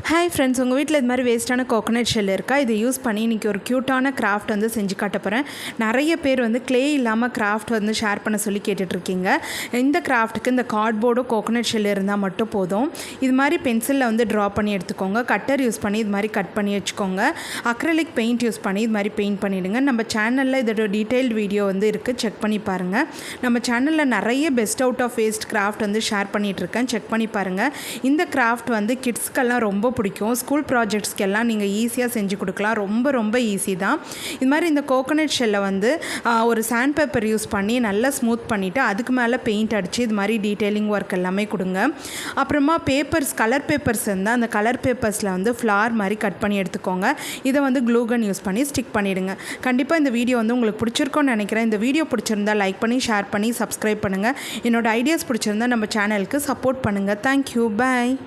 Hi friends, உங்கள் வீட்டில் இது மாதிரி வேஸ்ட்டான கோகோனட் ஷெல் இருக்கா? இதை யூஸ் பண்ணி இன்றைக்கி ஒரு க்யூட்டான கிராஃப்ட் வந்து செஞ்சு காட்ட போகிறேன். நிறைய பேர் வந்து க்ளே இல்லாமல் கிராஃப்ட் வந்து ஷேர் பண்ண சொல்லி கேட்டுட்ருக்கீங்க. இந்த கிராஃப்ட்டுக்கு இந்த கார்ட்போர்டும் கோகோனட் ஷெல் இருந்தால் மட்டும் போதும். இது மாதிரி பென்சிலில் வந்து ட்ரா பண்ணி எடுத்துக்கோங்க. கட்டர் யூஸ் பண்ணி இது மாதிரி கட் பண்ணி வச்சுக்கோங்க. அக்ரலிக் பெயிண்ட் யூஸ் பண்ணி இது மாதிரி பெயிண்ட் பண்ணிவிடுங்க. நம்ம சேனலில் இதோட டீட்டெயில்டு வீடியோ வந்து இருக்குது, செக் பண்ணி பாருங்கள். நம்ம சேனலில் நிறைய best out of waste craft வந்து ஷேர் பண்ணிகிட்ருக்கேன், செக் பண்ணி பாருங்கள். இந்த கிராஃப்ட் வந்து கிட்ஸ்க்கெல்லாம் ரொம்ப பிடிக்கும். ஸ்கூல் ப்ராஜெக்ட்ஸ்க்கெல்லாம் நீங்கள் ஈஸியாக செஞ்சு கொடுக்கலாம். ரொம்ப ஈஸி தான். இது மாதிரி இந்த கோகோனட் ஷெல்லை வந்து ஒரு சாண்ட் பேப்பர் யூஸ் பண்ணி நல்லா ஸ்மூத் பண்ணிவிட்டு அதுக்கு மேலே பெயிண்ட் அடித்து இது மாதிரி டீட்டெயிலிங் ஒர்க் எல்லாமே கொடுங்க. அப்புறமா பேப்பர்ஸ், கலர் பேப்பர்ஸ் இருந்தால் அந்த கலர் பேப்பர்ஸில் வந்து ஃப்ளார் மாதிரி கட் பண்ணி எடுத்துக்கோங்க. இதை வந்து க்ளூகன் யூஸ் பண்ணி ஸ்டிக் பண்ணிவிடுங்க. கண்டிப்பாக இந்த வீடியோ வந்து உங்களுக்கு பிடிச்சிருக்கோன்னு நினைக்கிறேன். இந்த வீடியோ பிடிச்சிருந்தா லைக் பண்ணி, ஷேர் பண்ணி, சப்ஸ்கிரைப் பண்ணுங்கள். என்னோடய ஐடியாஸ் பிடிச்சிருந்தா நம்ம சேனலுக்கு சப்போர்ட் பண்ணுங்கள். தேங்க்யூ, பாய்.